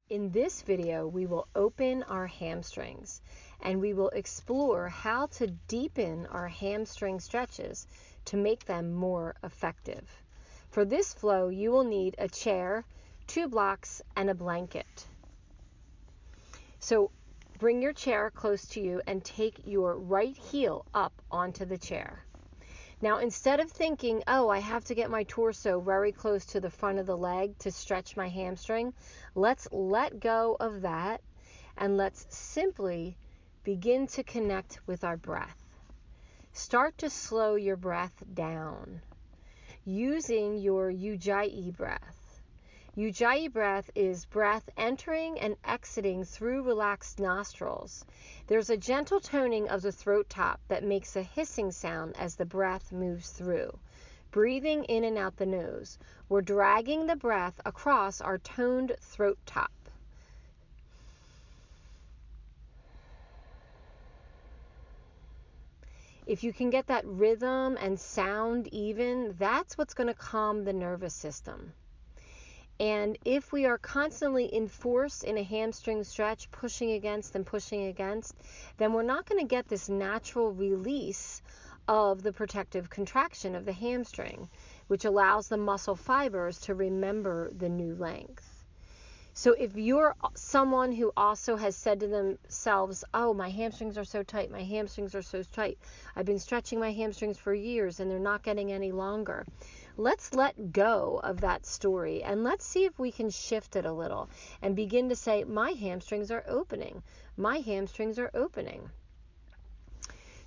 In this video, we will open our hamstrings and we will explore how to deepen our hamstring stretches to make them more effective. For this flow, you will need a chair, 2 blocks, and a blanket. So bring your chair close to you and take your right heel up onto the chair. Now, instead of thinking, oh, I have to get my torso very close to the front of the leg to stretch my hamstring, let's let go of that and let's simply begin to connect with our breath. Start to slow your breath down using your Ujjayi breath. Ujjayi breath is breath entering and exiting through relaxed nostrils. There's a gentle toning of the throat top that makes a hissing sound as the breath moves through. Breathing in and out the nose, we're dragging the breath across our toned throat top. If you can get that rhythm and sound even, that's what's going to calm the nervous system. And if we are constantly enforced in a hamstring stretch, pushing against, then we're not going to get this natural release of the protective contraction of the hamstring, which allows the muscle fibers to remember the new length. So if you're someone who also has said to themselves, oh, my hamstrings are so tight, I've been stretching my hamstrings for years and they're not getting any longer. Let's let go of that story and let's see if we can shift it a little and begin to say, my hamstrings are opening. My hamstrings are opening.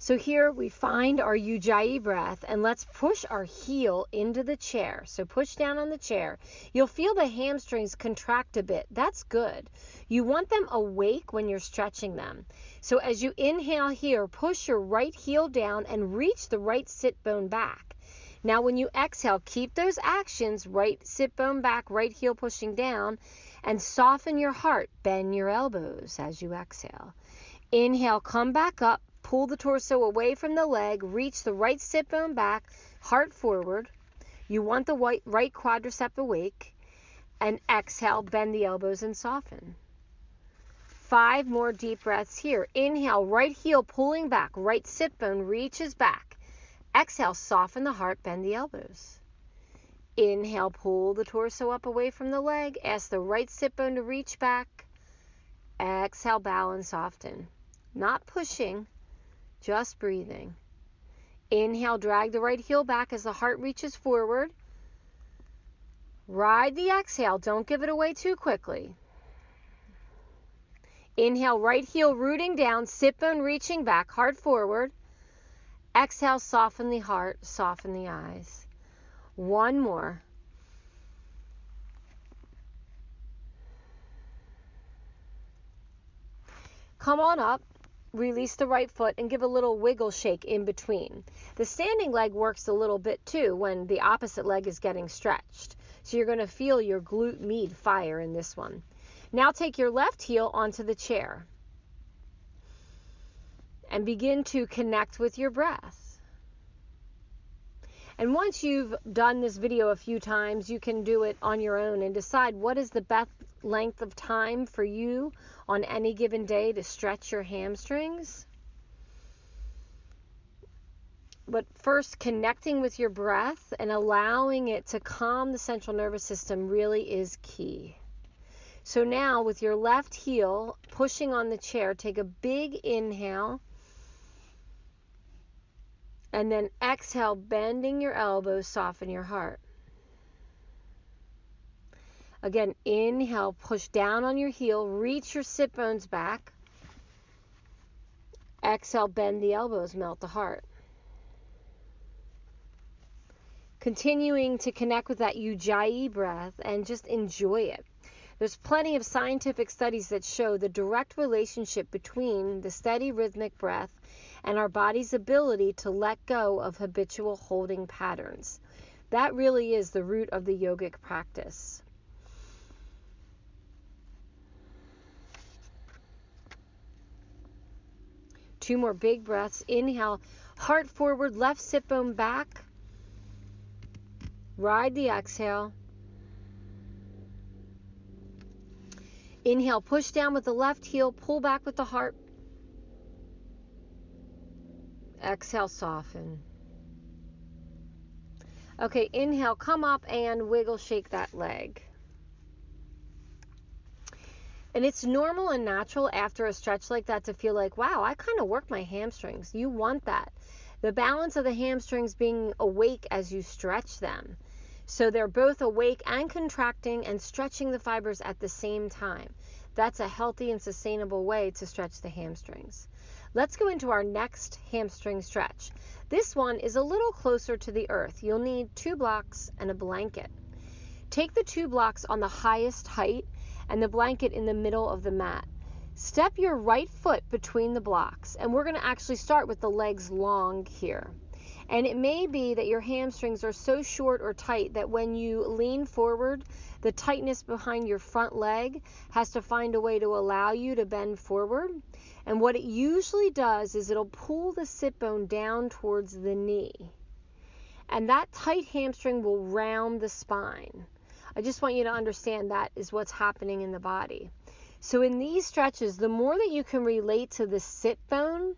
So here we find our Ujjayi breath and let's push our heel into the chair. So push down on the chair. You'll feel the hamstrings contract a bit. That's good. You want them awake when you're stretching them. So as you inhale here, push your right heel down and reach the right sit bone back. Now when you exhale, keep those actions, right sit bone back, right heel pushing down, and soften your heart. Bend your elbows as you exhale. Inhale, come back up, pull the torso away from the leg, reach the right sit bone back, heart forward. You want the right quadricep awake. And exhale, bend the elbows and soften. 5 more deep breaths here. Inhale, right heel pulling back, right sit bone reaches back. Exhale, soften the heart, bend the elbows. Inhale, pull the torso up away from the leg. Ask the right sit bone to reach back. Exhale, bow and soften. Not pushing, just breathing. Inhale, drag the right heel back as the heart reaches forward. Ride the exhale, don't give it away too quickly. Inhale, right heel rooting down, sit bone reaching back, heart forward. Exhale, soften the heart, soften the eyes. 1 more. Come on up, release the right foot, and give a little wiggle shake in between. The standing leg works a little bit too when the opposite leg is getting stretched. So you're going to feel your glute med fire in this one. Now take your left heel onto the chair and begin to connect with your breath. And once you've done this video a few times, you can do it on your own and decide what is the best length of time for you on any given day to stretch your hamstrings. But first, connecting with your breath and allowing it to calm the central nervous system really is key. So now with your left heel pushing on the chair, take a big inhale. And then exhale, bending your elbows, soften your heart. Again, inhale, push down on your heel, reach your sit bones back. Exhale, bend the elbows, melt the heart. Continuing to connect with that Ujjayi breath and just enjoy it. There's plenty of scientific studies that show the direct relationship between the steady rhythmic breath and our body's ability to let go of habitual holding patterns. That really is the root of the yogic practice. Two more big breaths. Inhale, heart forward, left sit bone back. Ride the exhale. Inhale, push down with the left heel, pull back with the heart. Exhale, soften. Okay, inhale, come up and wiggle, shake that leg. And it's normal and natural after a stretch like that to feel like, wow, I kind of work my hamstrings. You want that. The balance of the hamstrings being awake as you stretch them. So they're both awake and contracting and stretching the fibers at the same time. That's a healthy and sustainable way to stretch the hamstrings. Let's go into our next hamstring stretch. This one is a little closer to the earth. You'll need 2 blocks and a blanket. Take the 2 blocks on the highest height and the blanket in the middle of the mat. Step your right foot between the blocks, and we're going to actually start with the legs long here. And it may be that your hamstrings are so short or tight that when you lean forward, the tightness behind your front leg has to find a way to allow you to bend forward. And what it usually does is it'll pull the sit bone down towards the knee. And that tight hamstring will round the spine. I just want you to understand that is what's happening in the body. So in these stretches, the more that you can relate to the sit bone,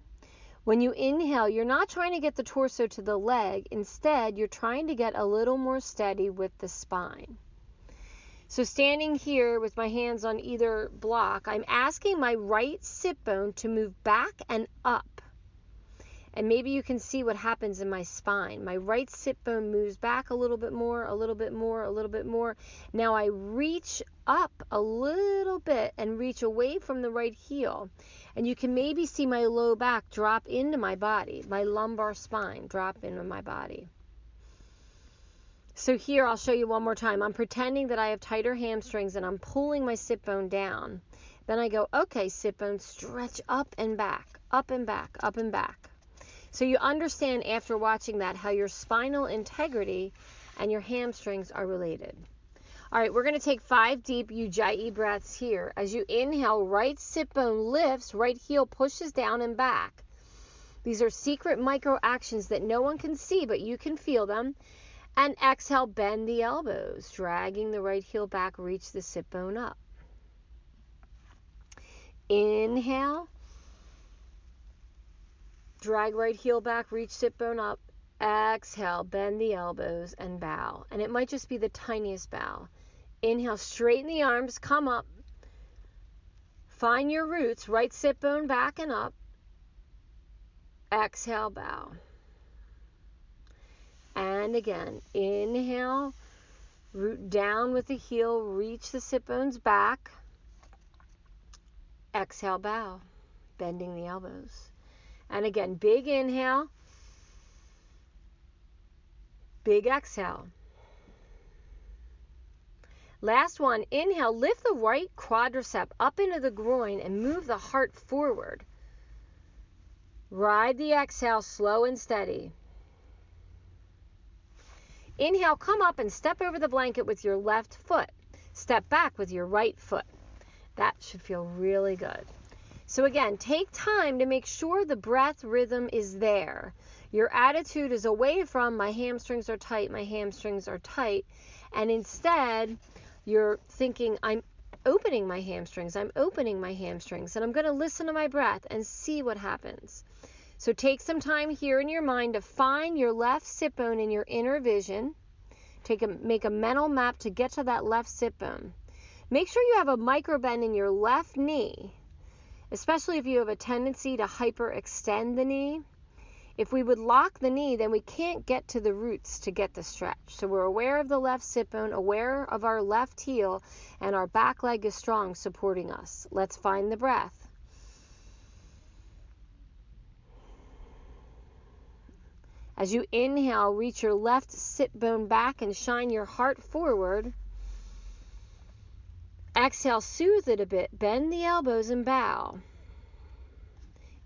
when you inhale, you're not trying to get the torso to the leg. Instead, you're trying to get a little more steady with the spine. So standing here with my hands on either block, I'm asking my right sit bone to move back and up. And maybe you can see what happens in my spine. My right sit bone moves back a little bit more, a little bit more, a little bit more. Now I reach up a little bit and reach away from the right heel. And you can maybe see my low back drop into my body, my lumbar spine drop into my body. So here, I'll show you one more time. I'm pretending that I have tighter hamstrings and I'm pulling my sit bone down. Then I go, okay, sit bone, stretch up and back, up and back, up and back. So you understand after watching that how your spinal integrity and your hamstrings are related. All right, we're going to take 5 deep Ujjayi breaths here. As you inhale, right sit bone lifts, right heel pushes down and back. These are secret micro actions that no one can see, but you can feel them. And exhale, bend the elbows, dragging the right heel back, reach the sit bone up. Inhale. Drag right heel back, reach sit bone up. Exhale, bend the elbows and bow. And it might just be the tiniest bow. Inhale, straighten the arms, come up. Find your roots, right sit bone back and up. Exhale, bow. And again, inhale, root down with the heel, reach the sit bones back. Exhale, bow, bending the elbows. And again, big inhale, big exhale. Last one, inhale, lift the right quadricep up into the groin and move the heart forward. Ride the exhale, slow and steady. Inhale, come up and step over the blanket with your left foot. Step back with your right foot. That should feel really good. So again, take time to make sure the breath rhythm is there. Your attitude is away from my hamstrings are tight, my hamstrings are tight. And instead, you're thinking, I'm opening my hamstrings, I'm opening my hamstrings. And I'm going to listen to my breath and see what happens. So take some time here in your mind to find your left sit bone in your inner vision. Make a mental map to get to that left sit bone. Make sure you have a micro bend in your left knee, especially if you have a tendency to hyperextend the knee. If we would lock the knee, then we can't get to the roots to get the stretch. So we're aware of the left sit bone, aware of our left heel, and our back leg is strong, supporting us. Let's find the breath. As you inhale, reach your left sit bone back and shine your heart forward. Exhale, soothe it a bit. Bend the elbows and bow.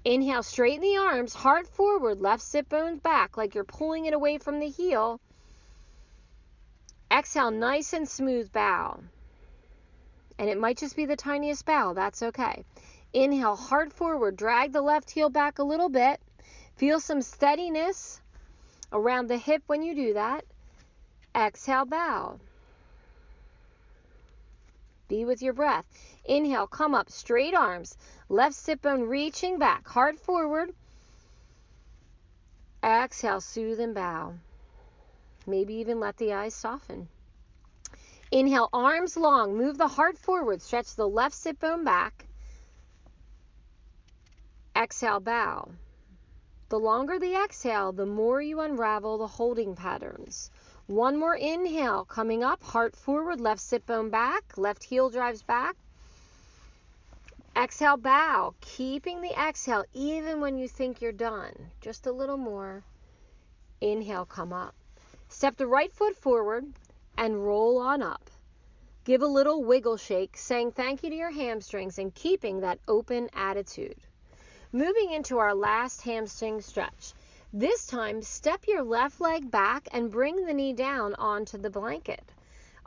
Inhale, straighten the arms, heart forward, left sit bone back like you're pulling it away from the heel. Exhale, nice and smooth bow. And it might just be the tiniest bow. That's okay. Inhale, heart forward, drag the left heel back a little bit. Feel some steadiness around the hip when you do that. Exhale, bow. Be with your breath. Inhale, come up, straight arms. Left sit bone reaching back, heart forward. Exhale, soothe and bow. Maybe even let the eyes soften. Inhale, arms long. Move the heart forward. Stretch the left sit bone back. Exhale, bow. The longer the exhale, the more you unravel the holding patterns. One more inhale, coming up, heart forward, left sit bone back, left heel drives back. Exhale, bow, keeping the exhale even when you think you're done. Just a little more. Inhale, come up. Step the right foot forward and roll on up. Give a little wiggle shake, saying thank you to your hamstrings and keeping that open attitude. Moving into our last hamstring stretch. This time, step your left leg back and bring the knee down onto the blanket.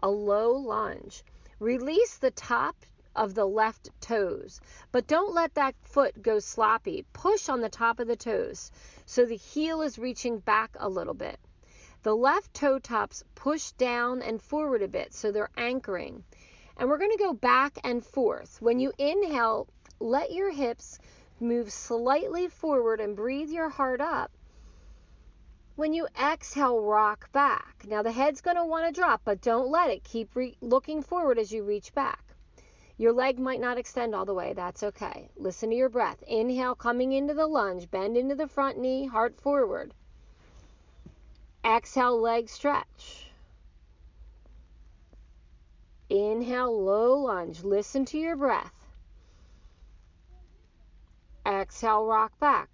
A low lunge. Release the top of the left toes, but don't let that foot go sloppy. Push on the top of the toes so the heel is reaching back a little bit. The left toe tops push down and forward a bit so they're anchoring. And we're going to go back and forth. When you inhale, let your hips move slightly forward and breathe your heart up. When you exhale, rock back. Now the head's going to want to drop, but don't let it. Keep looking forward as you reach back. Your leg might not extend all the way. That's okay. Listen to your breath. Inhale, coming into the lunge. Bend into the front knee, heart forward. Exhale, leg stretch. Inhale, low lunge. Listen to your breath. Exhale, rock back.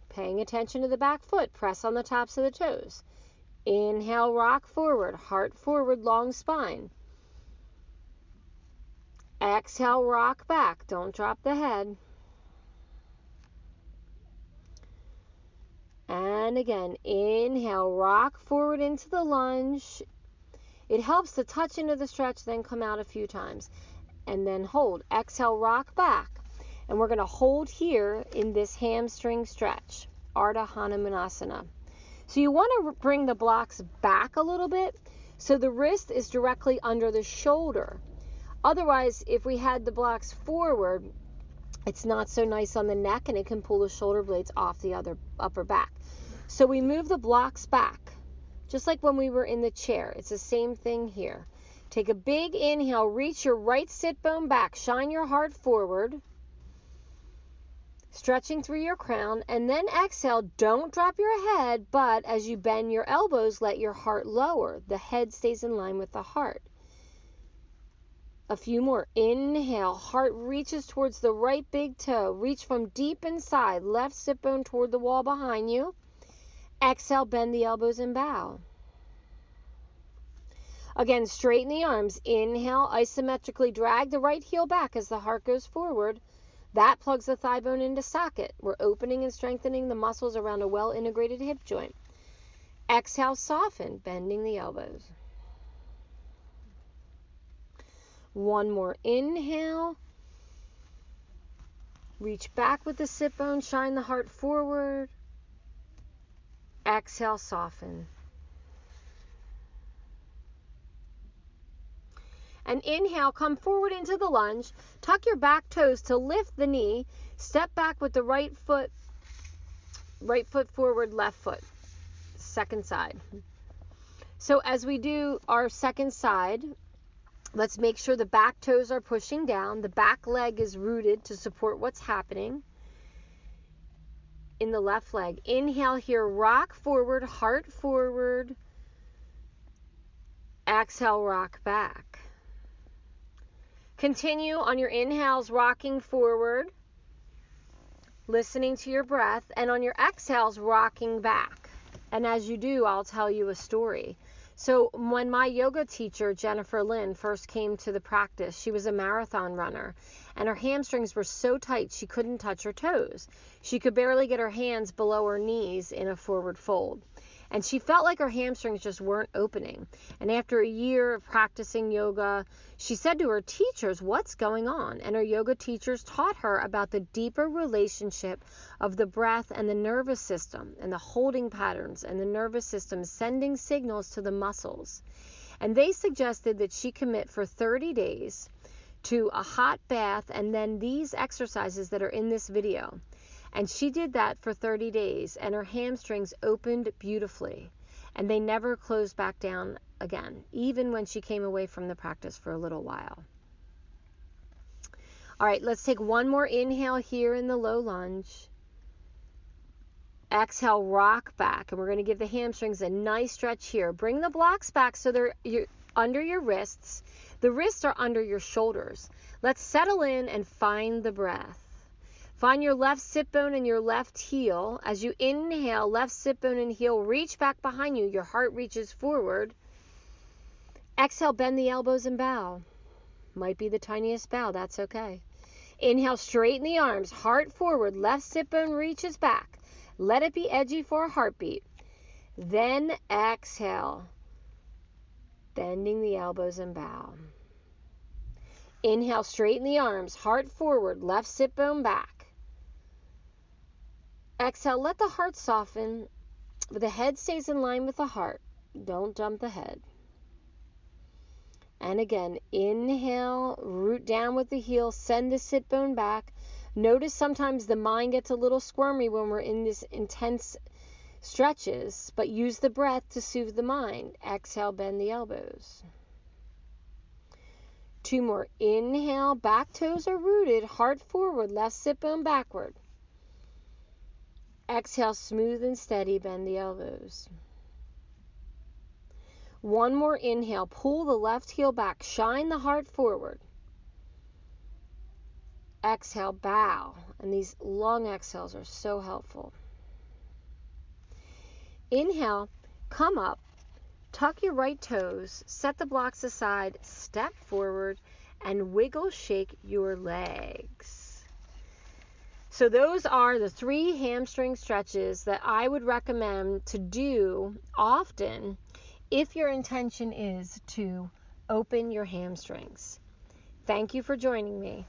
Paying attention to the back foot. Press on the tops of the toes. Inhale, rock forward. Heart forward, long spine. Exhale, rock back. Don't drop the head. And again, inhale, rock forward into the lunge. It helps to touch into the stretch, then come out a few times. And then hold. Exhale, rock back. And we're going to hold here in this hamstring stretch, Ardha Hanumanasana. So you want to bring the blocks back a little bit so the wrist is directly under the shoulder. Otherwise, if we had the blocks forward, it's not so nice on the neck and it can pull the shoulder blades off the other upper back. So we move the blocks back, just like when we were in the chair. It's the same thing here. Take a big inhale, reach your right sit bone back, shine your heart forward, stretching through your crown, and then exhale. Don't drop your head, but as you bend your elbows, let your heart lower. The head stays in line with the heart. A few more. Inhale, heart reaches towards the right big toe. Reach from deep inside, left sit bone toward the wall behind you. Exhale, bend the elbows and bow. Again, straighten the arms. Inhale, isometrically drag the right heel back as the heart goes forward. That plugs the thigh bone into socket. We're opening and strengthening the muscles around a well-integrated hip joint. Exhale, soften, bending the elbows. One more inhale. Reach back with the sit bone, shine the heart forward. Exhale, soften. And inhale, come forward into the lunge. Tuck your back toes to lift the knee. Step back with the right foot forward, left foot. Second side. So as we do our second side, let's make sure the back toes are pushing down. The back leg is rooted to support what's happening in the left leg. Inhale here, rock forward, heart forward. Exhale, rock back. Continue on your inhales, rocking forward, listening to your breath, and on your exhales, rocking back. And as you do, I'll tell you a story. So when my yoga teacher, Jennifer Lynn, first came to the practice, she was a marathon runner, and her hamstrings were so tight she couldn't touch her toes. She could barely get her hands below her knees in a forward fold. And she felt like her hamstrings just weren't opening. And after a year of practicing yoga, she said to her teachers, "What's going on?" And her yoga teachers taught her about the deeper relationship of the breath and the nervous system and the holding patterns and the nervous system sending signals to the muscles. And they suggested that she commit for 30 days to a hot bath and then these exercises that are in this video. And she did that for 30 days, and her hamstrings opened beautifully, and they never closed back down again, even when she came away from the practice for a little while. All right, let's take one more inhale here in the low lunge. Exhale, rock back, and we're going to give the hamstrings a nice stretch here. Bring the blocks back so they're under your wrists. The wrists are under your shoulders. Let's settle in and find the breath. Find your left sit bone and your left heel. As you inhale, left sit bone and heel reach back behind you. Your heart reaches forward. Exhale, bend the elbows and bow. Might be the tiniest bow, that's okay. Inhale, straighten the arms, heart forward, left sit bone reaches back. Let it be edgy for a heartbeat. Then exhale, bending the elbows and bow. Inhale, straighten the arms, heart forward, left sit bone back. Exhale, let the heart soften, but the head stays in line with the heart. Don't dump the head. And again, inhale, root down with the heel, send the sit bone back. Notice sometimes the mind gets a little squirmy when we're in this intense stretches, but use the breath to soothe the mind. Exhale, bend the elbows. 2 more. Inhale, back toes are rooted, heart forward, left sit bone backward. Exhale, smooth and steady, bend the elbows. 1 more inhale, pull the left heel back, shine the heart forward. Exhale, bow, and these long exhales are so helpful. Inhale, come up, tuck your right toes, set the blocks aside, step forward, and wiggle shake your legs. So those are the 3 hamstring stretches that I would recommend to do often if your intention is to open your hamstrings. Thank you for joining me.